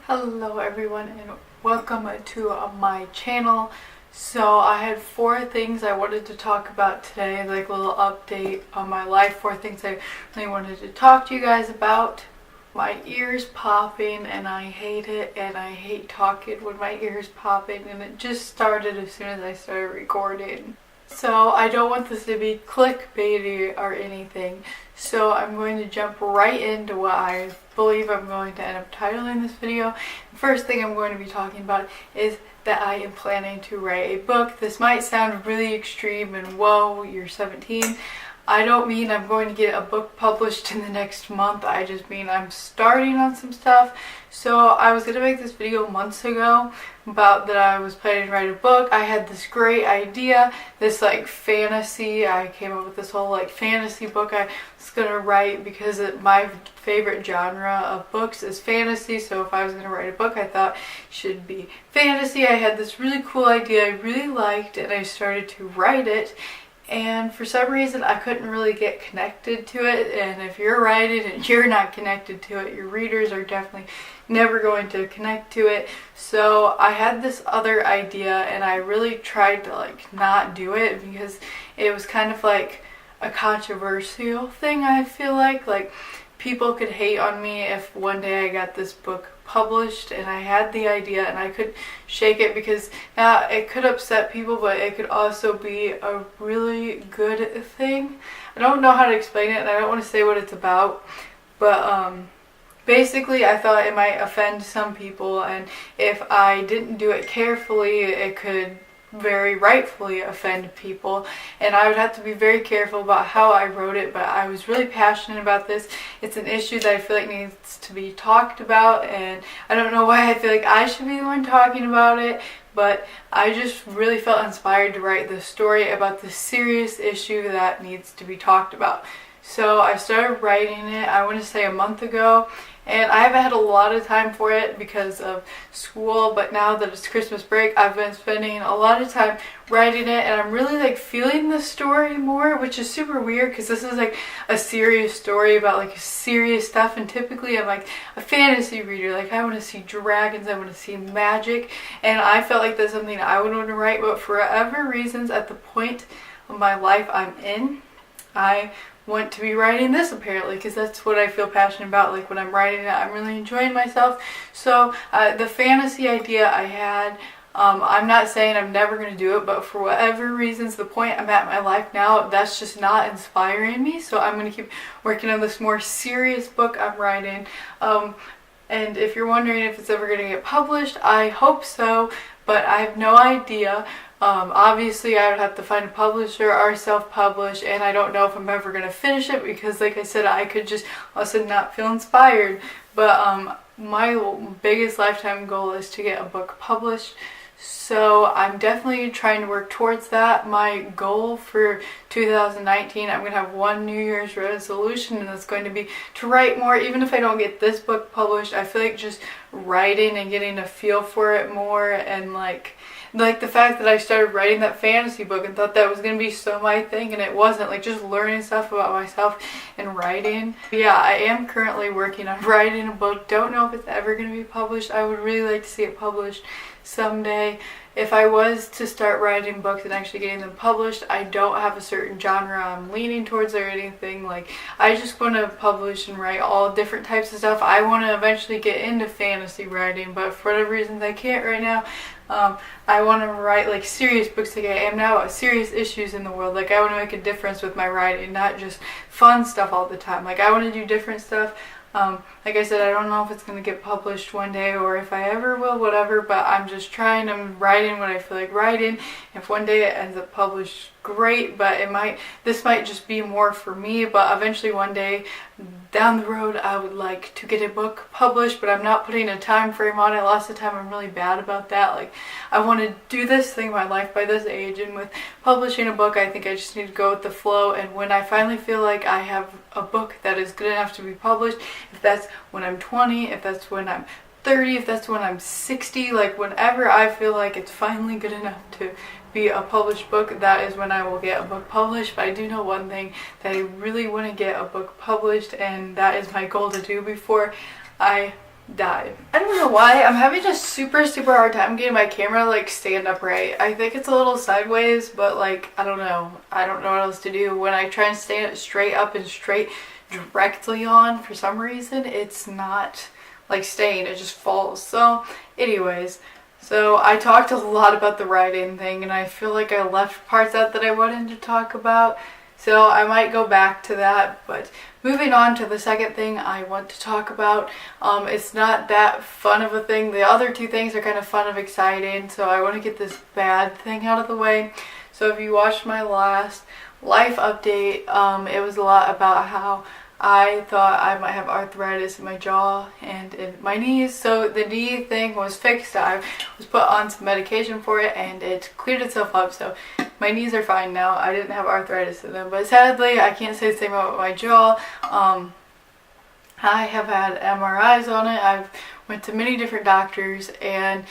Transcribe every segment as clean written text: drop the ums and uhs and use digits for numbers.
Hello everyone and welcome to my channel. So I had 4 things I wanted to talk about today, like a little update on my life, 4 things I really wanted to talk to you guys about. My ear's popping and I hate it, and I hate talking when my ear's popping, and it just started as soon as I started recording. So I don't want this to be clickbaity or anything, so I'm going to jump right into what I believe I'm going to end up titling this video. The first thing I'm going to be talking about is that I am planning to write a book. This might sound really extreme and whoa, you're 17. I don't mean I'm going to get a book published in the next month. I just mean I'm starting on some stuff. So I was going to make this video months ago about that I was planning to write a book. I had this great idea, this like fantasy. I came up with this whole like fantasy book I was going to write because my favorite genre of books is fantasy. So if I was going to write a book, I thought it should be fantasy. I had this really cool idea I really liked, and I started to write it. And for some reason I couldn't really get connected to it, and if you're writing and you're not connected to it, your readers are definitely never going to connect to it. So I had this other idea and I really tried to like not do it because it was kind of like a controversial thing. I feel like people could hate on me if one day I got this book published, and I had the idea and I could shake it, because now it could upset people, but it could also be a really good thing. I don't know how to explain it, and I don't want to say what it's about, but basically I thought it might offend some people, and if I didn't do it carefully, it could very rightfully offend people, and I would have to be very careful about how I wrote it. But I was really passionate about this. It's an issue that I feel like needs to be talked about, and I don't know why I feel like I should be the one talking about it, but I just really felt inspired to write this story about this serious issue that needs to be talked about. So I started writing it, I want to say a month ago, and I haven't had a lot of time for it because of school, but now that it's Christmas break, I've been spending a lot of time writing it, and I'm really like feeling the story more, which is super weird because this is like a serious story about like serious stuff, and typically I'm like a fantasy reader. Like I want to see dragons, I want to see magic, and I felt like that's something I would want to write, but for whatever reasons at the point of my life I'm in, I want to be writing this apparently, because that's what I feel passionate about. Like when I'm writing it, I'm really enjoying myself. So the fantasy idea I had, I'm not saying I'm never going to do it, but for whatever reasons, the point I'm at in my life now, that's just not inspiring me. So I'm going to keep working on this more serious book I'm writing. And if you're wondering if it's ever going to get published, I hope so, but I have no idea. Obviously I would have to find a publisher or self-publish, and I don't know if I'm ever going to finish it because like I said, I could just also not feel inspired. But my biggest lifetime goal is to get a book published, so I'm definitely trying to work towards that. My goal for 2019, I'm going to have one New Year's resolution, and that's going to be to write more. Even if I don't get this book published, I feel like just writing and getting a feel for it more, and like the fact that I started writing that fantasy book and thought that was going to be so my thing, and it wasn't. Like just learning stuff about myself and writing. Yeah, I am currently working on writing a book. Don't know if it's ever going to be published. I would really like to see it published someday. If I was to start writing books and actually getting them published, I don't have a certain genre I'm leaning towards or anything. Like I just want to publish and write all different types of stuff. I want to eventually get into fantasy writing, but for whatever reasons I can't right now. I want to write like serious books like I am now about serious issues in the world. Like I want to make a difference with my writing, not just fun stuff all the time. Like I want to do different stuff. Like I said, I don't know if it's going to get published one day or if I ever will, whatever, but I'm just trying. I'm writing what I feel like writing. If one day it ends up published, great, but this might just be more for me. But eventually one day down the road I would like to get a book published, but I'm not putting a time frame on it. Lots of time I'm really bad about that. Like I want to do this thing in my life by this age, and with publishing a book I think I just need to go with the flow, and when I finally feel like I have a book that is good enough to be published, if that's when I'm 20, if that's when I'm 30, if that's when I'm 60, like whenever I feel like it's finally good enough to be a published book, that is when I will get a book published. But I do know one thing, that I really want to get a book published, and that is my goal to do before I died. I don't know why. I'm having a super hard time getting my camera like stand upright. I think it's a little sideways, but like I don't know. I don't know what else to do. When I try and stand it straight up and straight directly on, for some reason it's not like staying, it just falls. So anyways, so I talked a lot about the write-in thing, and I feel like I left parts out that I wanted to talk about. So I might go back to that, but moving on to the second thing I want to talk about, it's not that fun of a thing. The other two things are kind of fun and exciting, so I want to get this bad thing out of the way. So if you watched my last life update, it was a lot about how I thought I might have arthritis in my jaw and in my knees. So the knee thing was fixed. I was put on some medication for it and it cleared itself up. So my knees are fine now. I didn't have arthritis in them. But sadly, I can't say the same about my jaw. I have had MRIs on it. I've went to many different doctors, and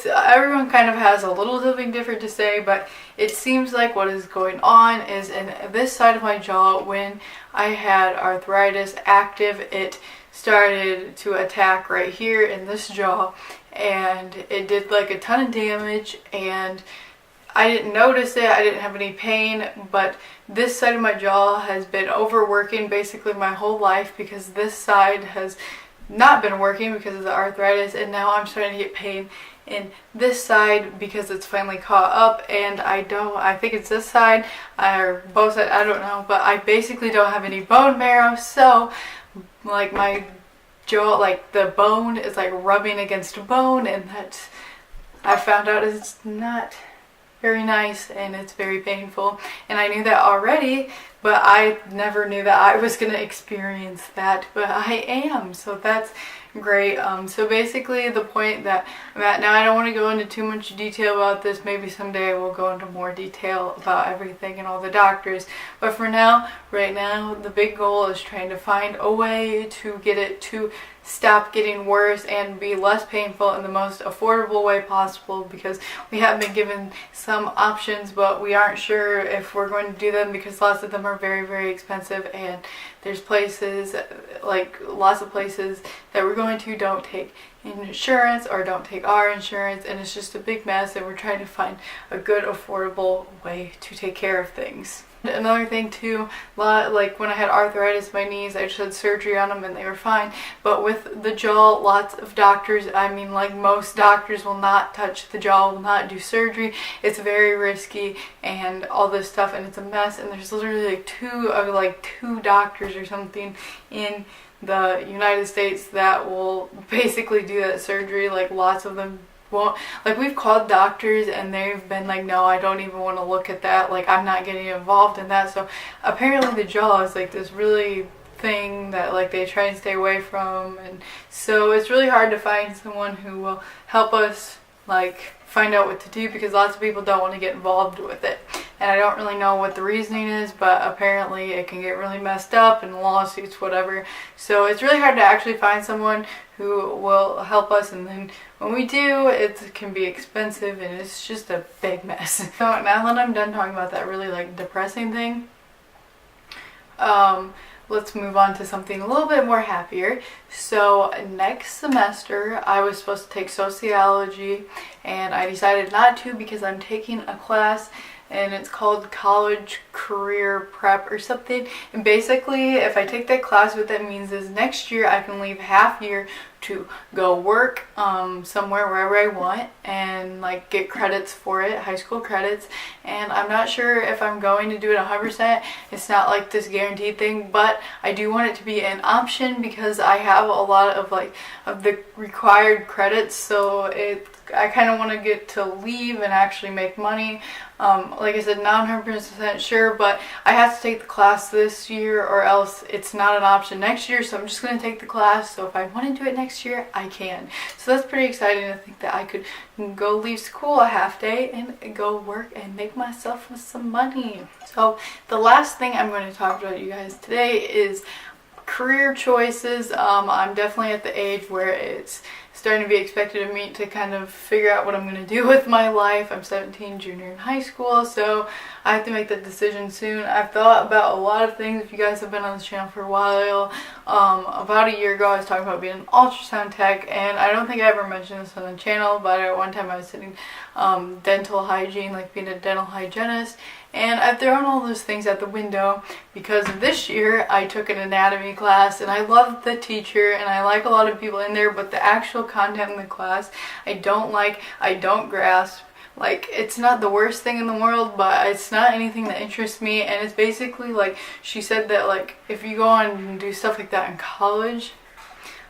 everyone kind of has a little something different to say, but it seems like what is going on is in this side of my jaw, when I had arthritis active, it started to attack right here in this jaw, and it did like a ton of damage, and I didn't notice it. I didn't have any pain, but this side of my jaw has been overworking basically my whole life, because this side has not been working because of the arthritis, and now I'm starting to get pain in this side because it's finally caught up. And I think it's this side or both sides, I don't know, but I basically don't have any bone marrow, so like my jaw, like the bone is like rubbing against bone, and that I found out is not very nice, and it's very painful. And I knew that already, but I never knew that I was going to experience that, but I am, so that's great. So basically the point that I'm at now, I don't want to go into too much detail about this. Maybe someday I will go into more detail about everything and all the doctors, but for now, right now, the big goal is trying to find a way to get it to stop getting worse and be less painful in the most affordable way possible, because we have been given some options, but we aren't sure if we're going to do them, because lots of them are very expensive, and there's places, like lots of places that we're going to don't take insurance or don't take our insurance, and it's just a big mess, and we're trying to find a good affordable way to take care of things. Another thing too, like when I had arthritis in my knees, I just had surgery on them and they were fine. But with the jaw, lots of doctors, I mean like most doctors, will not touch the jaw, will not do surgery. It's very risky and all this stuff, and it's a mess. And there's literally like two doctors or something in the United States that will basically do that surgery. Like lots of them won't. Like we've called doctors and they've been like, no, I don't even want to look at that, like I'm not getting involved in that. So apparently the jaw is like this really thing that like they try and stay away from, and so it's really hard to find someone who will help us like find out what to do, because lots of people don't want to get involved with it. And I don't really know what the reasoning is, but apparently it can get really messed up and lawsuits, whatever. So it's really hard to actually find someone who will help us, and then when we do, it can be expensive, and it's just a big mess. So now that I'm done talking about that really like depressing thing, let's move on to something a little bit more happier. So next semester I was supposed to take sociology, and I decided not to because I'm taking a class and it's called College Career Prep or something. And basically if I take that class, what that means is next year I can leave half year to go work somewhere, wherever I want, and like get credits for it, high school credits. And I'm not sure if I'm going to do it 100%. It's not like this guaranteed thing, but I do want it to be an option because I have a lot of the required credits, so I kind of want to get to leave and actually make money. Like I said, not 100% sure, but I have to take the class this year or else it's not an option next year, so I'm just going to take the class. So if I want to do it next year, I can. So that's pretty exciting to think that I could go leave school a half day and go work and make myself some money. So the last thing I'm going to talk about you guys today is career choices. I'm definitely at the age where it's starting to be expected of me to kind of figure out what I'm going to do with my life. I'm 17, junior in high school, so I have to make that decision soon. I've thought about a lot of things. If you guys have been on this channel for a while, about a year ago I was talking about being an ultrasound tech, and I don't think I ever mentioned this on the channel, but at one time I was studying dental hygiene, like being a dental hygienist, and I've thrown all those things out the window because this year I took an anatomy class, and I loved the teacher and I like a lot of people in there, but the actual content in the class I don't like, I don't grasp. Like, it's not the worst thing in the world, but it's not anything that interests me, and it's basically like, she said that like if you go on and do stuff like that in college,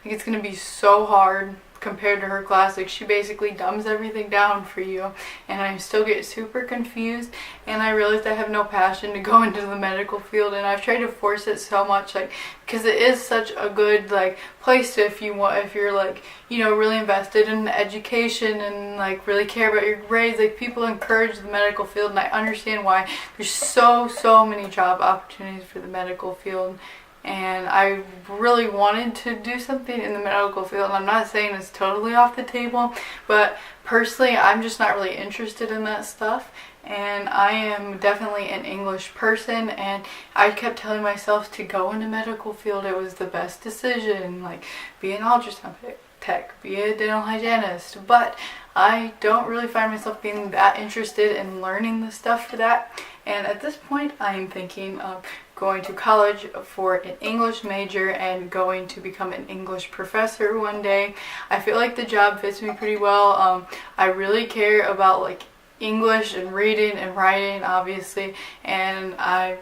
like it's gonna be so hard compared to her class. Like, she basically dumbs everything down for you, and I still get super confused, and I realized I have no passion to go into the medical field, and I've tried to force it so much, like, because it is such a good like place to, if you're like, you know, really invested in education and like really care about your grades. Like, people encourage the medical field, and I understand why. There's so many job opportunities for the medical field, and I really wanted to do something in the medical field. I'm not saying it's totally off the table, but personally I'm just not really interested in that stuff, and I am definitely an English person, and I kept telling myself to go into medical field. It was the best decision, like be an ultrasound tech, be a dental hygienist, but I don't really find myself being that interested in learning the stuff for that. And at this point I am thinking of going to college for an English major and going to become an English professor one day. I feel like the job fits me pretty well. I really care about like English and reading and writing, obviously, and I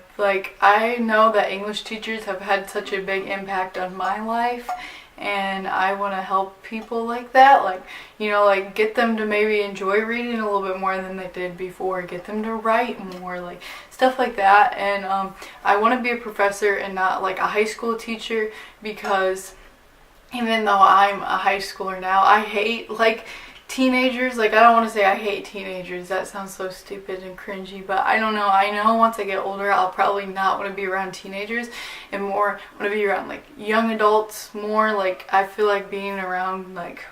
know that English teachers have had such a big impact on my life, and I want to help people like that, like, you know, like get them to maybe enjoy reading a little bit more than they did before, get them to write more, like stuff like that. And I want to be a professor and not like a high school teacher, because even though I'm a high schooler now, I hate like teenagers. Like, I don't want to say I hate teenagers, that sounds so stupid and cringy, but I don't know. I know once I get older I'll probably not want to be around teenagers and more want to be around like young adults more. Like, I feel like being around like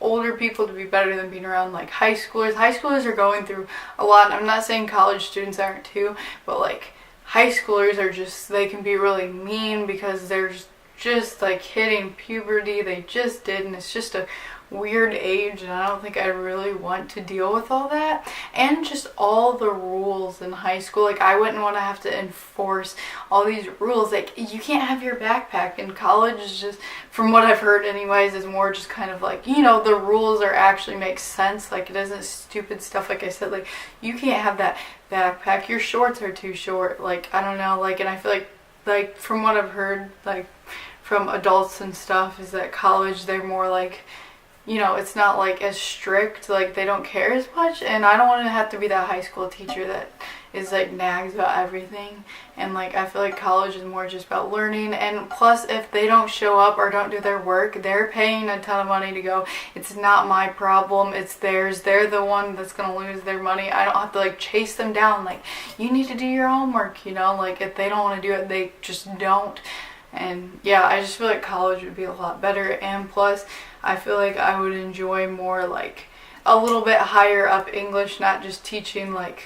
older people to be better than being around like high schoolers. High schoolers are going through a lot, and I'm not saying college students aren't too, but like high schoolers are just, they can be really mean because they're just like hitting puberty. They just did, and it's just a weird age, and I don't think I really want to deal with all that, and just all the rules in high school. Like, I wouldn't want to have to enforce all these rules. Like, you can't have your backpack. In college is just, from what I've heard anyways, is more just kind of like, you know, the rules are actually make sense. Like, it isn't stupid stuff. Like I said, like, you can't have that backpack, your shorts are too short, like, I don't know, like, and I feel like from what I've heard, like from adults and stuff, is that college, they're more like, you know, it's not like as strict, like they don't care as much, and I don't want to have to be that high school teacher that is like nags about everything. And like, I feel like college is more just about learning, and plus if they don't show up or don't do their work, they're paying a ton of money to go. It's not my problem, it's theirs. They're the one that's gonna lose their money. I don't have to like chase them down, like, you need to do your homework, you know, like if they don't want to do it, they just don't. And yeah, I just feel like college would be a lot better, and plus I feel like I would enjoy more like a little bit higher up English, not just teaching like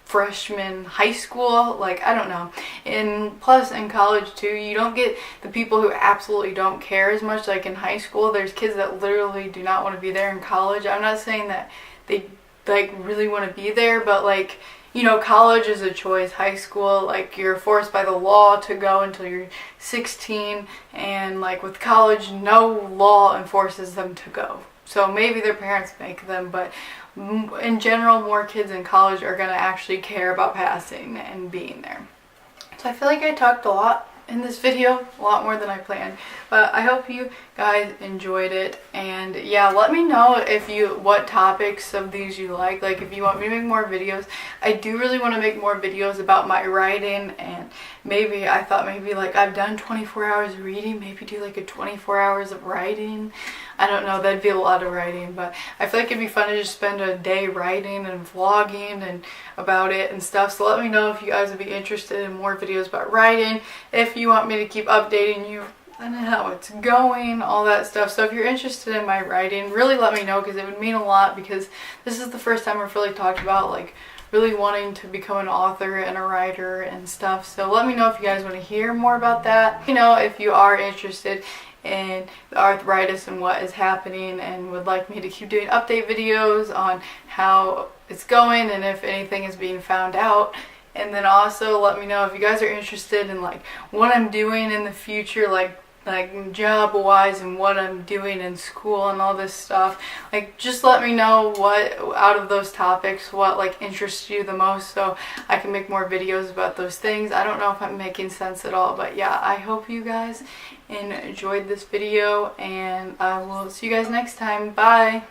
freshman high school, like, I don't know. And plus in college too, you don't get the people who absolutely don't care as much. Like in high school, there's kids that literally do not want to be there. In college, I'm not saying that they like really want to be there, but like, you know, college is a choice. High school, like, you're forced by the law to go until you're 16, and like with college, no law enforces them to go. So maybe their parents make them, but in general, more kids in college are going to actually care about passing and being there. So I feel like I talked a lot in this video, a lot more than I planned, but I hope you guys enjoyed it. And yeah, let me know if what topics of these you like if you want me to make more videos. I do really want to make more videos about my writing, and maybe I thought maybe like I've done 24 hours of reading, maybe do like a 24 hours of writing. I don't know, that'd be a lot of writing, but I feel like it'd be fun to just spend a day writing and vlogging and about it and stuff. So let me know if you guys would be interested in more videos about writing, if you want me to keep updating you and how it's going, all that stuff. So if you're interested in my writing, really let me know, because it would mean a lot, because this is the first time I've really talked about like really wanting to become an author and a writer and stuff. So let me know if you guys want to hear more about that. You know, if you are interested in the arthritis and what is happening and would like me to keep doing update videos on how it's going and if anything is being found out. And then also let me know if you guys are interested in like what I'm doing in the future, like job wise, and what I'm doing in school and all this stuff. Like, just let me know what out of those topics, what like interests you the most, so I can make more videos about those things. I don't know if I'm making sense at all, but yeah, I hope you guys enjoyed this video, and I will see you guys next time. Bye.